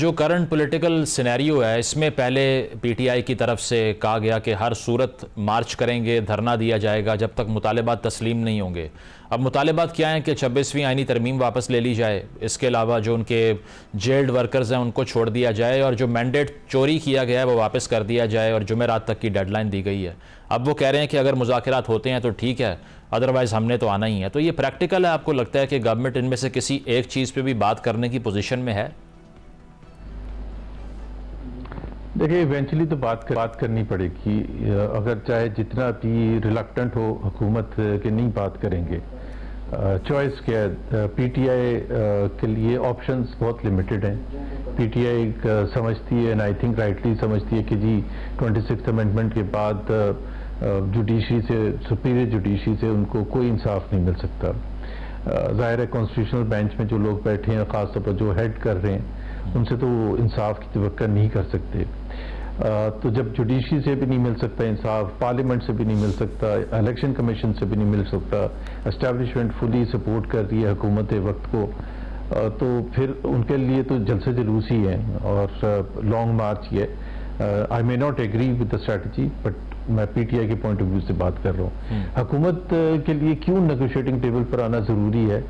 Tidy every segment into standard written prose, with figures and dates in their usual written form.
जो current political scenario है, इसमें पहले पीटीआई की तरफ से कहा गया कि हर सूरत मार्च करेंगे, धरना दिया जाएगा जब तक मुतालिबात तस्लीम नहीं होंगे। अब मुतालिबात क्या हैं कि 26वीं आईनी तरमीम वापस ले ली जाए, इसके अलावा जो उनके जेल्ड वर्कर्स हैं उनको छोड़ दिया जाए, और जो मैंडेट चोरी किया गया है वो वापस कर दिया जाए, और जुमेरात तक की डेडलाइन दी गई है। अब वो कह रहे हैं कि अगर मुज़ाकरात होते हैं तो ठीक है, अदरवाइज़ हमने तो आना ही है। तो ये प्रैक्टिकल है? आपको लगता है कि गवर्नमेंट इनमें से किसी एक चीज़ पर भी बात करने की पोजिशन में है? देखिए, इवेंचुअली तो बात करनी पड़ेगी, अगर चाहे जितना भी रिलक्टेंट हो हुकूमत के नहीं बात करेंगे। चॉइस क्या है? पीटीआई के लिए ऑप्शंस बहुत लिमिटेड हैं। पीटीआई समझती है, एंड आई थिंक राइटली समझती है कि जी 26th अमेंडमेंट के बाद जुडिशरी से, सुपीरियर जुडिशरी से उनको कोई इंसाफ नहीं मिल सकता। ज़ाहिर है कॉन्स्टिट्यूशनल बेंच में जो लोग बैठे हैं, ख़ासतौर पर जो हेड कर रहे हैं, उनसे तो वो इंसाफ की तवक्को नहीं कर सकते। तो जब जुडिशरी से भी नहीं मिल सकता इंसाफ, पार्लियामेंट से भी नहीं मिल सकता, इलेक्शन कमीशन से भी नहीं मिल सकता, एस्टैब्लिशमेंट फुली सपोर्ट कर रही है हुकूमत वक्त को, तो फिर उनके लिए तो जलसे जुलूस ही है और लॉन्ग मार्च ही है। I may not agree with the strategy, but मैं पीटीआई के पॉइंट ऑफ व्यू से बात कर रहा हूँ। हुकूमत के लिए क्यों नेगोशिएटिंग टेबल पर आना ज़रूरी है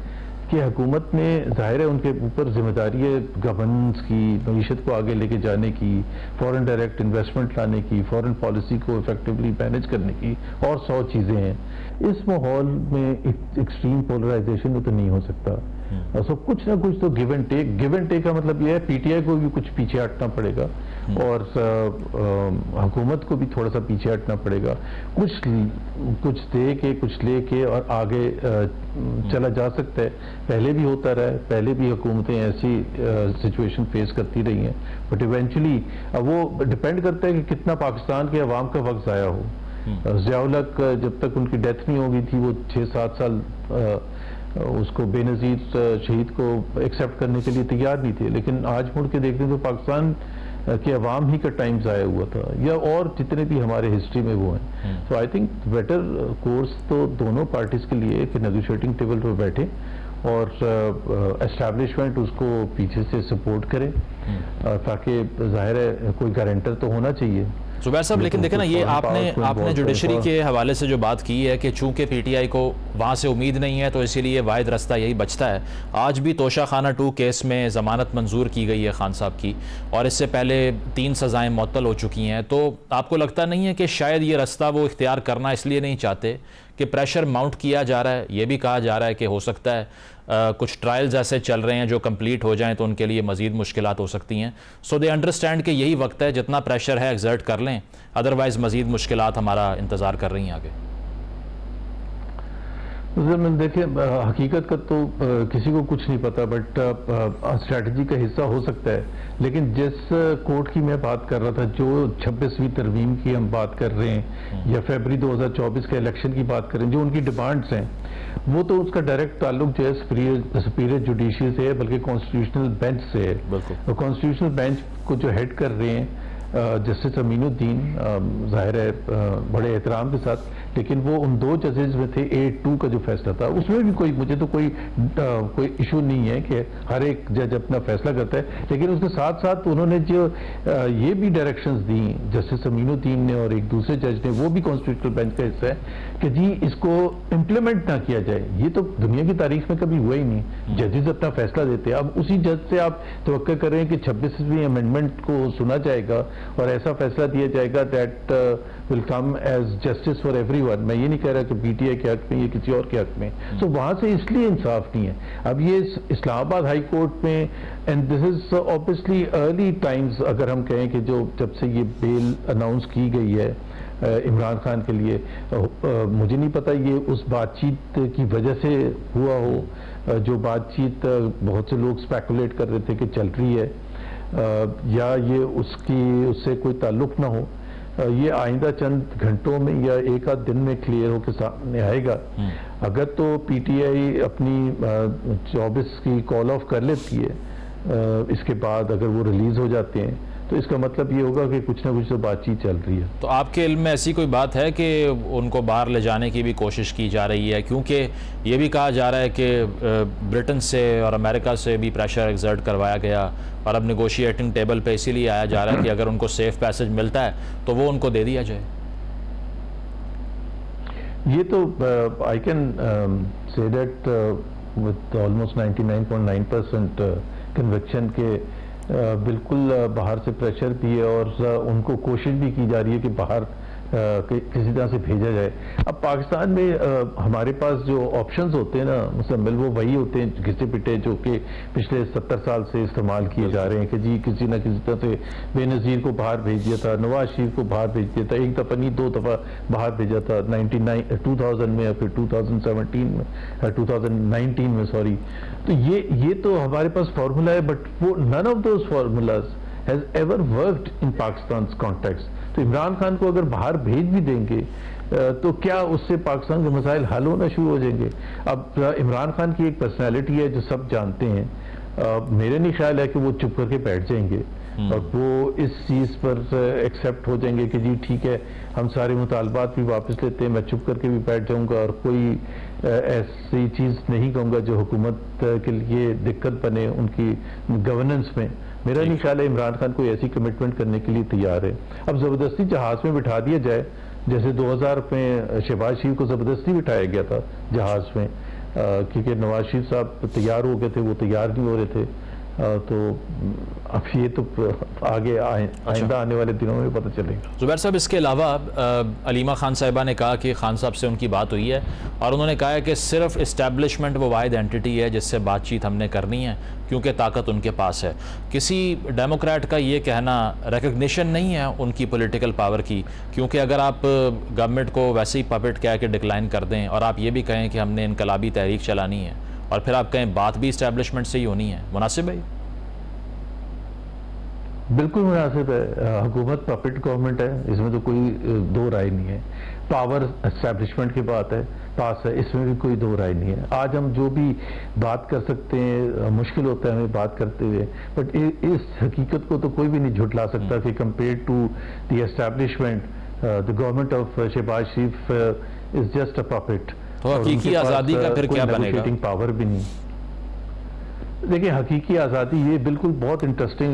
कि हुकूमत ने, जाहिर है उनके ऊपर जिम्मेदारी है गवर्नेंस की, मईशत को आगे लेके जाने की, फॉरेन डायरेक्ट इन्वेस्टमेंट लाने की, फॉरेन पॉलिसी को इफेक्टिवली मैनेज करने की, और 100 चीज़ें हैं। इस माहौल में एक्सट्रीम पोलराइजेशन तो नहीं हो सकता। सो कुछ ना कुछ तो गिव एंड टेक का मतलब यह है पीटीआई को भी कुछ पीछे हटना पड़ेगा और हुकूमत को भी थोड़ा सा पीछे हटना पड़ेगा, कुछ दे के कुछ ले के और आगे चला जा सकता है। पहले भी होता रहा है, पहले भी हुकूमतें ऐसी सिचुएशन फेस करती रही हैं, बट इवेंचुअली वो डिपेंड करता है कि कितना पाकिस्तान के अवाम का वक्त ज़ाया हो। ज़िया-उल हक जब तक उनकी डेथ नहीं हो गई थी, वो 6-7 साल उसको बेनज़ीर शहीद को एक्सेप्ट करने के लिए तैयार नहीं थे, लेकिन आज मुड़ के देखते हैं तो पाकिस्तान कि अवाम ही का टाइम ज़ाया हुआ था, या और जितने भी हमारे हिस्ट्री में वो हैं। तो आई थिंक बेटर कोर्स तो दोनों पार्टीज के लिए कि नेगोशिएटिंग टेबल पर बैठे और एस्टैब्लिशमेंट उसको पीछे से सपोर्ट करे, ताकि ज़ाहिर है कोई गारंटर तो होना चाहिए। ज़ुबैर साहब, लेकिन देखें ना, ये आपने जुडिशरी के हवाले से जो बात की है कि चूंकि पीटीआई को वहाँ से उम्मीद नहीं है तो इसीलिए वाहिद रास्ता यही बचता है। आज भी तोशा खाना 2 केस में ज़मानत मंजूर की गई है खान साहब की, और इससे पहले 3 सज़ाएँ मुअत्तल हो चुकी हैं। तो आपको लगता नहीं है कि शायद ये रास्ता वो इख्तियार करना इसलिए नहीं चाहते कि प्रेशर माउंट किया जा रहा है? ये भी कहा जा रहा है कि हो सकता है कुछ ट्रायल्स ऐसे चल रहे हैं जो कंप्लीट हो जाएं तो उनके लिए मज़ीद मुश्किलात हो सकती हैं। सो दे अंडरस्टैंड कि यही वक्त है, जितना प्रेशर है एक्सर्ट कर लें, अदरवाइज़ मज़ीद मुश्किलात हमारा इंतज़ार कर रही हैं आगे। देखिए, हकीकत का तो किसी को कुछ नहीं पता, बट स्ट्रैटेजी का हिस्सा हो सकता है। लेकिन जिस कोर्ट की मैं बात कर रहा था, जो 26वीं तरमीम की हम बात कर रहे हैं, या फरवरी 2024 के इलेक्शन की बात कर रहे हैं, जो उनकी डिमांड्स हैं, वो तो उसका डायरेक्ट ताल्लुक जो है सुपीरियर जुडिशरी से है, बल्कि कॉन्स्टिट्यूशनल बेंच से है। तो कॉन्स्टिट्यूशनल बेंच को जो हेड कर रहे हैं जस्टिस अमीनुद्दीन, ज़ाहिर है बड़े एहतराम के साथ, लेकिन वो उन 2 जजेज में थे। 8-2 का जो फैसला था उसमें भी मुझे तो कोई इशू नहीं है कि हर एक जज अपना फैसला करता है, लेकिन उसके साथ साथ उन्होंने जो ये भी डायरेक्शंस दी जस्टिस अमीनुद्दीन ने और एक दूसरे जज ने, वो भी कॉन्स्टिट्यूशनल बेंच का हिस्सा है कि जी इसको इम्प्लीमेंट ना किया जाए। ये तो दुनिया की तारीख में कभी हुआ ही नहीं, जजेस अपना फैसला देते हैं। अब उसी जज से आप तवक्को कर रहे हैं कि 26वीं अमेंडमेंट को सुना जाएगा और ऐसा फैसला दिया जाएगा that will come as justice for everyone. मैं ये नहीं कह रहा कि पीटीआई के हक में या किसी और के हक में। तो वहां से इसलिए इंसाफ नहीं है। अब ये इस्लामाबाद हाई कोर्ट में, and this is obviously early times, अगर हम कहें कि जो जब से ये बेल अनाउंस की गई है इमरान खान के लिए, मुझे नहीं पता ये उस बातचीत की वजह से हुआ हो, जो बातचीत बहुत से लोग स्पेकुलेट कर रहे थे कि चल रही है, या ये उससे कोई ताल्लुक ना हो। ये आइंदा चंद घंटों में या एक आध दिन में क्लियर होकर सामने आएगा। अगर तो पीटीआई अपनी 24 की कॉल ऑफ कर लेती है, इसके बाद अगर वो रिलीज हो जाते हैं, तो इसका मतलब ये होगा कि कुछ ना कुछ तो बातचीत चल रही है। तो आपके इल्म में ऐसी कोई बात है कि उनको बाहर ले जाने की भी कोशिश की जा रही है? क्योंकि ये भी कहा जा रहा है कि ब्रिटेन से और अमेरिका से भी प्रेशर एक्सर्ट करवाया गया और अब नेगोशिएटिंग टेबल पे इसीलिए आया जा रहा है कि अगर उनको सेफ पैसेज मिलता है तो वो उनको दे दिया जाए। ये तो I can say that with almost 99.9% conviction के बिल्कुल बाहर से प्रेशर भी है और उनको कोशिश भी की जा रही है कि बाहर किसी तरह से भेजा जाए। अब पाकिस्तान में हमारे पास जो ऑप्शंस होते हैं ना मुसम्मिल, वो वही होते हैं घिसे पिटे जो कि पिछले 70 साल से इस्तेमाल किए जा रहे हैं कि जी किसी न किसी तरह से बेनज़ीर को बाहर भेज दिया था, नवाज शरीफ को बाहर भेज दिया था, एक दफ़ा नहीं 2 दफ़ा बाहर भेजा था 2000 में या फिर 2017 में 2019 में सॉरी। तो ये तो हमारे पास फार्मूला है, बट वो none of those formulas has ever worked in Pakistan context. तो इमरान खान को अगर बाहर भेज भी देंगे तो क्या उससे पाकिस्तान के मसाइल हल होना शुरू हो जाएंगे? अब इमरान खान की एक पर्सनैलिटी है जो सब जानते हैं, मेरे नहीं ख्याल है कि वो चुप करके बैठ जाएंगे और वो इस चीज़ पर एक्सेप्ट हो जाएंगे कि जी ठीक है हम सारे मुतालबात भी वापस लेते हैं, मैं चुप करके भी बैठ जाऊंगा और कोई ऐसी चीज़ नहीं कहूँगा जो हुकूमत के लिए दिक्कत बने उनकी गवर्नेंस में। मेरा नहीं ख्याल है इमरान खान कोई ऐसी कमिटमेंट करने के लिए तैयार है। अब ज़बरदस्ती जहाज़ में बिठा दिया जाए, जैसे 2000 में शहबाज शरीफ को ज़बरदस्ती बिठाया गया था जहाज़ में क्योंकि नवाज शरीफ साहब तैयार हो गए थे, वो तैयार नहीं हो रहे थे। तो अब ये तो आगे आइंदा आने वाले दिनों में पता चलेगा। ज़ुबैर साहब, इसके अलावा अलीमा खान साहिबा ने कहा कि खान साहब से उनकी बात हुई है और उन्होंने कहा है कि सिर्फ इस्टेब्लिशमेंट वो वाहिद एंटिटी है जिससे बातचीत हमने करनी है क्योंकि ताकत उनके पास है। किसी डेमोक्रेट का ये कहना रिकग्निशन नहीं है उनकी पॉलिटिकल पावर की, क्योंकि अगर आप गवर्नमेंट को वैसे ही पपेट कह के डिक्लाइन कर दें और आप ये भी कहें कि हमने इनकलाबी तहरीक चलानी है और फिर आप कहें बात भी इस्टेब्लिशमेंट से ही होनी है, मुनासिब है? बिल्कुल मुनासिब है। हुकूमत पपेट गवर्नमेंट है, इसमें तो कोई दो राय नहीं है। पावर एस्टेब्लिशमेंट की बात है पास है, इसमें भी कोई दो राय नहीं है। आज हम जो भी बात कर सकते हैं मुश्किल होता है हमें बात करते हुए, बट इस हकीकत को तो कोई भी नहीं झुटला सकता कि compare to the establishment the government of Shahbaz Sharif is just a puppet. तो हकीकी आज़ादी का फिर क्या बनेगा? पावर भी नहीं। देखिए हकीकी आज़ादी ये बिल्कुल बहुत इंटरेस्टिंग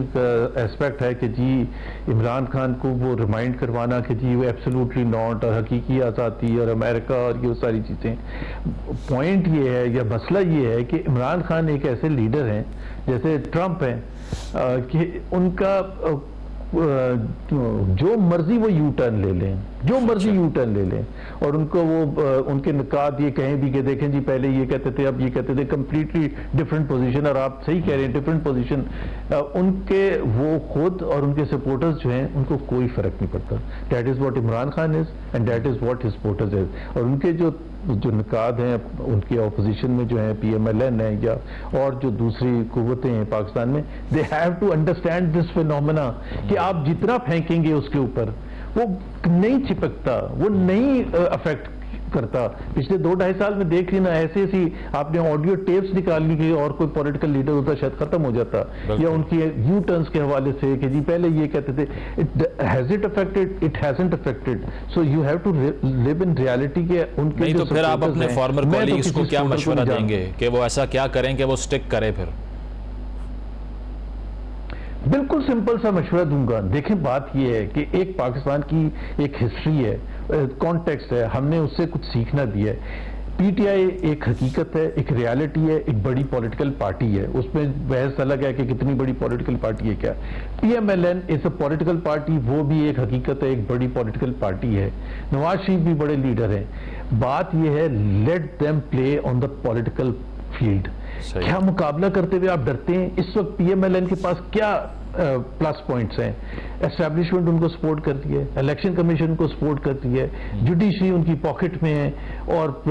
एस्पेक्ट है कि जी इमरान खान को वो रिमाइंड करवाना कि जी वो एब्सोल्युटली नॉट और हकीकी आज़ादी और अमेरिका और ये सारी चीज़ें। पॉइंट ये है या मसला ये है कि इमरान खान एक ऐसे लीडर हैं जैसे ट्रंप हैं कि उनका जो मर्जी वो यू टर्न ले लें, जो मर्जी यू टर्न ले लें और उनको वो उनके निकात ये कहें भी कि देखें जी पहले ये कहते थे अब ये कहते थे, कंप्लीटली डिफरेंट पोजीशन। और आप सही कह रहे हैं डिफरेंट पोजीशन, उनके वो खुद और उनके सपोर्टर्स जो हैं उनको कोई फर्क नहीं पड़ता। That is what Imran Khan is and that is what his supporters is. और उनके जो निकात हैं उनके ऑपोजिशन में जो है PMLN है या और जो दूसरी कुव्वतें हैं पाकिस्तान में, they have to understand this phenomena कि आप जितना फेंकेंगे उसके ऊपर वो नहीं चिपकता, वो नहीं अफेक्ट करता। पिछले 2-2.5 साल में देख लेना ऐसी आपने ऑडियो टेप्स निकाल ली कि और कोई पॉलिटिकल लीडर होता शायद खत्म हो जाता, या उनकी यू टर्न्स के हवाले से कि जी पहले ये कहते थे। Has it affected? It hasn't affected. So you have to live in reality के उनके नहीं। तो फिर आप अपने फॉर्मर कॉलीग्स को क्या मशवरा देंगे कि वो ऐसा क्या करें कि वो स्टिक करे? फिर बिल्कुल सिंपल सा मशवरा दूंगा। देखें बात यह है कि एक पाकिस्तान की एक हिस्ट्री है, कॉन्टेक्स्ट है, हमने उससे कुछ सीखना दिया है। PTI एक हकीकत है, एक रियलिटी है, एक बड़ी पॉलिटिकल पार्टी है, उसमें बहस अलग है कि कितनी बड़ी पॉलिटिकल पार्टी है क्या। PMLN is a political party, वो भी एक हकीकत है, एक बड़ी पॉलिटिकल पार्टी है। नवाज शरीफ भी बड़े लीडर हैं। बात यह है let them play on the political field. क्या मुकाबला करते हुए आप डरते हैं? इस वक्त PMLN के पास क्या प्लस पॉइंट्स हैं? एस्टैब्लिशमेंट उनको सपोर्ट करती है, इलेक्शन कमीशन को सपोर्ट करती है, जुडिशरी उनकी पॉकेट में है और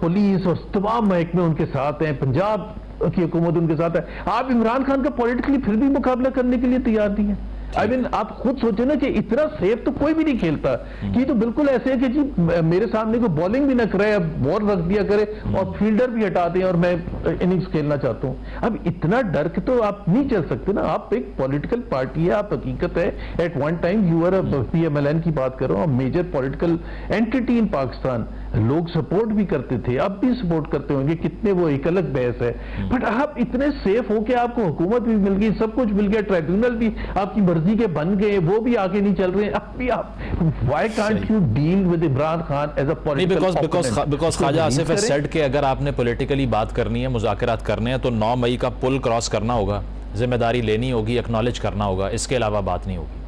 पुलिस और तमाम महकमे उनके साथ हैं, पंजाब की हुकूमत उनके साथ है। आप इमरान खान का पॉलिटिकली फिर भी मुकाबला करने के लिए तैयार नहीं है। आई मीन आप खुद सोचो ना कि इतना सेफ तो कोई भी नहीं खेलता, कि तो बिल्कुल ऐसे है कि जी मेरे सामने को बॉलिंग भी ना करे, अब बॉल रख दिया करे और फील्डर भी हटा दें और मैं इनिंग्स खेलना चाहता हूं। अब इतना डर के तो आप नहीं चल सकते ना, आप एक पॉलिटिकल पार्टी है, आप हकीकत है at one time you are PMLN की बात कर रहा हूं, major political entity in Pakistan, लोग सपोर्ट भी करते थे, अब भी सपोर्ट करते होंगे, कितने वो एक अलग बहस है। बट आप इतने सेफ हो कि आपको हुकूमत भी मिल गई, सब कुछ मिल गया, ट्राइब्यूनल भी आपकी मर्जी के बन गए, वो भी आगे नहीं चल रहे, अब भी आप why can't you deal with Imran Khan as a political, because Khawaja Asif has said कि अगर आपने पॉलिटिकली बात करनी है, मुज़ाकरात करने हैं, तो 9 मई का पुल क्रॉस करना होगा, जिम्मेदारी लेनी होगी, एक्नॉलेज करना होगा, इसके अलावा बात नहीं होगी।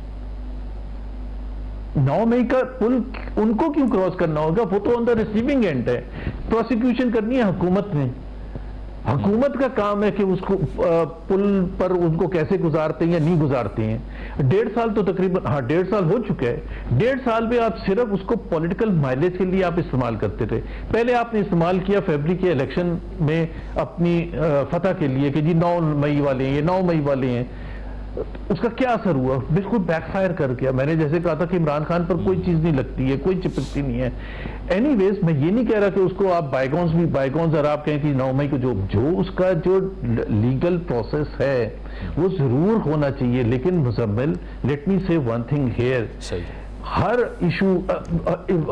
9 मई का पुल उनको क्यों क्रॉस करना होगा, वो तो ऑन द रिसीविंग एंड है, प्रोसिक्यूशन करनी है हुकूमत ने, हुकूमत का काम है कि उसको पुल पर उनको कैसे गुजारते हैं या नहीं गुजारते हैं। 1.5 साल तो तकरीबन, हाँ 1.5 साल हो चुका है, 1.5 साल में आप सिर्फ उसको पॉलिटिकल माइलेज के लिए आप इस्तेमाल करते थे। पहले आपने इस्तेमाल किया फरवरी के इलेक्शन में अपनी फतह के लिए कि जी 9 मई वाले हैं, ये 9 मई वाले हैं, उसका क्या असर हुआ, बिल्कुल बैकफायर कर गया। मैंने जैसे कहा था कि इमरान खान पर कोई चीज नहीं लगती है, कोई चिपकती नहीं है। एनीवेज मैं ये नहीं कह रहा कि उसको आप बायगॉन्स भी बायगॉन्स, और आप कहें कि 9 मई को जो उसका जो लीगल प्रोसेस है वो जरूर होना चाहिए, लेकिन मुजम्मिल लेट मी से one thing here, her issue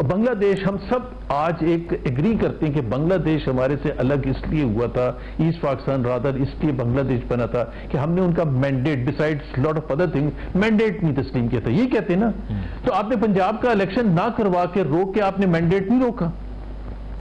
Bangladesh, हम सब आज एक एग्री करते हैं कि बांग्लादेश हमारे से अलग इसलिए हुआ था, ईस्ट पाकिस्तान रादर इसलिए बांग्लादेश बना था कि हमने उनका mandate besides lot of other things mandate नहीं तस्लीम किया था, ये कहते हैं ना। तो आपने पंजाब का इलेक्शन ना करवा के रोक के आपने मैंडेट नहीं रोका,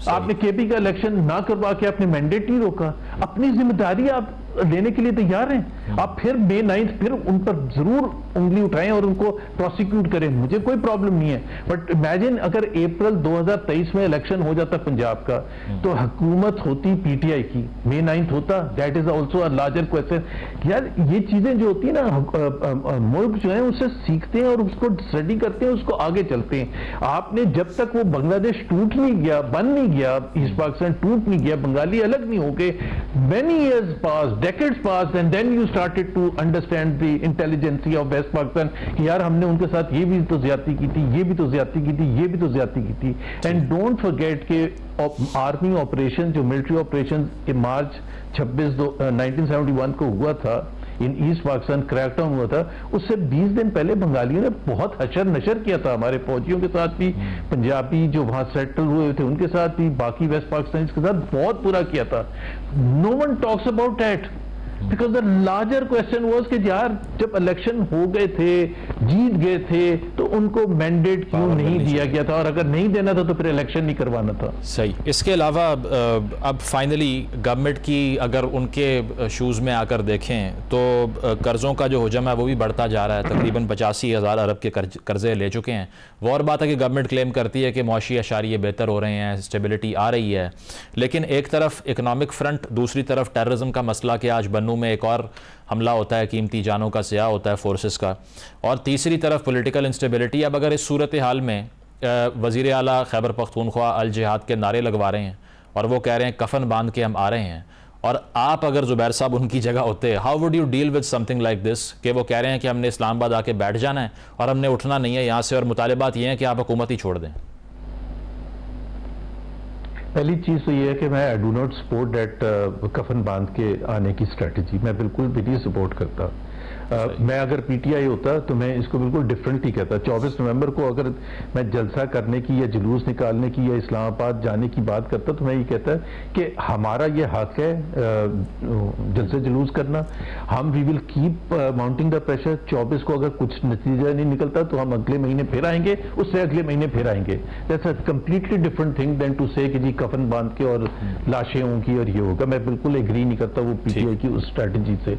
आपने KP का इलेक्शन ना करवा के आपने मैंडेट नहीं रोका, अपनी जिम्मेदारी आप लेने के लिए तैयार हैं। आप फिर May 9 फिर उन पर जरूर उंगली उठाएं और उनको प्रोसिक्यूट करें, मुझे कोई प्रॉब्लम नहीं है। बट इमेजिन अगर अप्रैल 2023 में इलेक्शन हो जाता पंजाब का, तो हुकूमत होती PTI की, May 9 होता, that is also a larger question. यार ये चीजें जो होती है ना, मुल्क जो है उससे सीखते हैं और उसको स्टडी करते हैं, उसको आगे चलते हैं। आपने जब तक वो बांग्लादेश टूट नहीं गया, बन नहीं गया, ईस्ट पाकिस्तान टूट नहीं गया, बंगाली अलग नहीं हो गए, many years pass, decades passed, and then you started to understand the intelligence of West Pakistan कि यार हमने उनके साथ ये भी तो ज्यादती की थी, ये भी तो ज्यादती की थी, ये भी तो ज्यादती की थी। एंड डोंट फॉरगेट के आर्मी ऑपरेशन, जो मिलिट्री ऑपरेशन के मार्च 26 1971 को हुआ था इन ईस्ट पाकिस्तान, क्रैकडाउन हुआ था, उससे 20 दिन पहले बंगालियों ने बहुत हशर नशर किया था हमारे फौजियों के साथ भी, पंजाबी जो वहां सेटल हुए थे उनके साथ भी, बाकी वेस्ट पाकिस्तानी के साथ बहुत बुरा किया था। No one talks about that because the larger question was कि यार जब इलेक्शन हो गए थे, जीत गए थे, तो उनको मैंडेट क्यों नहीं दिया गया था, और अगर नहीं देना था तो फिर इलेक्शन नहीं करवाना था। सही। इसके अलावा अब फाइनली गवर्नमेंट की अगर उनके शूज़ में आकर देखें तो कर्ज़ों का जो हुजम है वो भी बढ़ता जा रहा है, तकरीबन 85,000 अरब के कर्ज़े ले चुके हैं। वो और बात है कि गवर्नमेंट क्लेम करती है कि मौशी अशारिये बेहतर हो रहे हैं, स्टेबिलिटी आ रही है, लेकिन एक तरफ इकनॉमिक फ्रंट, दूसरी तरफ टेररिज्म का मसला कि आज बन्नू में एक और हमला होता है, कीमती जानों का ज़िया होता है फोर्सेस का, और तीसरी तरफ पॉलिटिकल इंस्टेबिलिटी। अब अगर इस सूरत हाल में वज़ीर आला खैबर पख्तूनख्वा अल जिहाद के नारे लगवा रहे हैं और वो कह रहे हैं कफन बांध के हम आ रहे हैं, और आप अगर ज़ुबैर साहब उनकी जगह होते, how would you deal with something like this कि वो कह रहे हैं कि हमने इस्लामाबाद आके बैठ जाना है और हमने उठना नहीं है यहाँ से, और मुतालिबात ये हैं कि आप हुकूमत ही छोड़ दें? पहली चीज तो ये है कि मैं I do not support that कफन बांध के आने की स्ट्रेटजी, मैं बिल्कुल भी नहीं सपोर्ट करता। मैं अगर PTI होता तो मैं इसको बिल्कुल डिफरेंट ही कहता। 24 नवंबर को अगर मैं जलसा करने की या जुलूस निकालने की या इस्लामाबाद जाने की बात करता तो मैं ये कहता कि हमारा ये हक है जलसे जुलूस करना, हम we will keep mounting the pressure. 24 को अगर कुछ नतीजा नहीं निकलता तो हम अगले महीने फिर आएंगे, उससे अगले महीने फिर आएंगे। That's a completely different thing than to say कि जी कफन बांध के और लाशें होंगी और ये होगा। मैं बिल्कुल एग्री नहीं करता वो PTI की उस स्ट्रैटेजी से।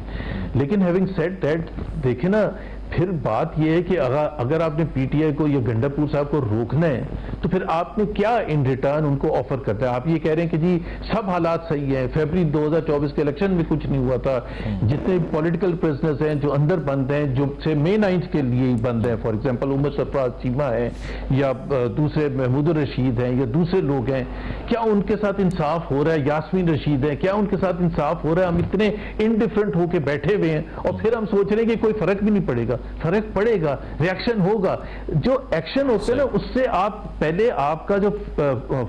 लेकिन हैविंग सेड दैट, देखे ना, फिर बात यह है कि अगर आपने PTI को या गंडापुर साहब को रोकना है तो फिर आपने क्या इन रिटर्न उनको ऑफर करना है? आप ये कह रहे हैं कि जी सब हालात सही है, फरवरी 2024 के इलेक्शन में कुछ नहीं हुआ था, जितने पॉलिटिकल प्रिजनर्स हैं जो अंदर बंद हैं, जो से मई 9 के लिए ही बंद हैं, फॉर एग्जांपल उमर सरफराज चीमा है या दूसरे महमूद रशीद हैं या दूसरे लोग हैं, क्या उनके साथ इंसाफ हो रहा है? यास्मीन रशीद है, क्या उनके साथ इंसाफ हो रहा है? हम इतने इनडिफरेंट होके बैठे हुए हैं और फिर हम सोच रहे हैं कि कोई फर्क भी नहीं पड़ेगा। फर्क पड़ेगा, रिएक्शन होगा। जो एक्शन होते हैं ना, उससे आप पहले आपका जो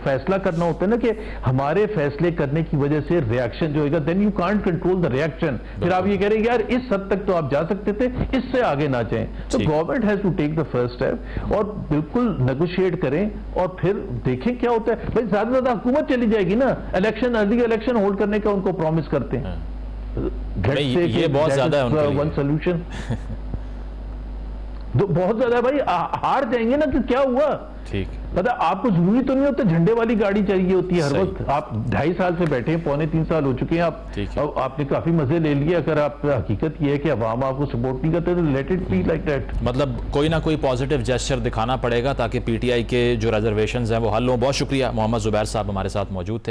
फैसला करना होता है ना कि हमारे फैसले करने की वजह से रिएक्शन जो होगा, then you can't control the reaction. फिर आप ये कह रहे हैं यार इस हद तक तो आप जा सकते थे, इससे आगे ना जाएं। तो government has to take the first step और बिल्कुल नेगोशिएट करें और फिर देखें क्या होता है। भाई ज्यादा ज्यादा हुकूमत चली जाएगी ना, इलेक्शन अर्ली इलेक्शन होल्ड करने का उनको प्रॉमिस करते हैं। ये बहुत ज्यादा है वन सोल्यूशन। बहुत ज्यादा भाई, हार जाएंगे ना तो क्या हुआ? ठीक, पता आपको जरूरी तो नहीं होता झंडे वाली गाड़ी चाहिए होती है हर वक्त। आप 2.5 साल से बैठे हैं, 3 साल हो चुके हैं आप, आपने काफी मजे ले लिए। अगर आप हकीकत ये है कि अवाम आपको सपोर्ट नहीं करते तो let it be like that. मतलब कोई ना कोई पॉजिटिव जेस्चर दिखाना पड़ेगा ताकि पीटीआई के जो रिजर्वेशंस हैं वो हल हों। बहुत शुक्रिया, मोहम्मद जुबैर साहब हमारे साथ मौजूद थे।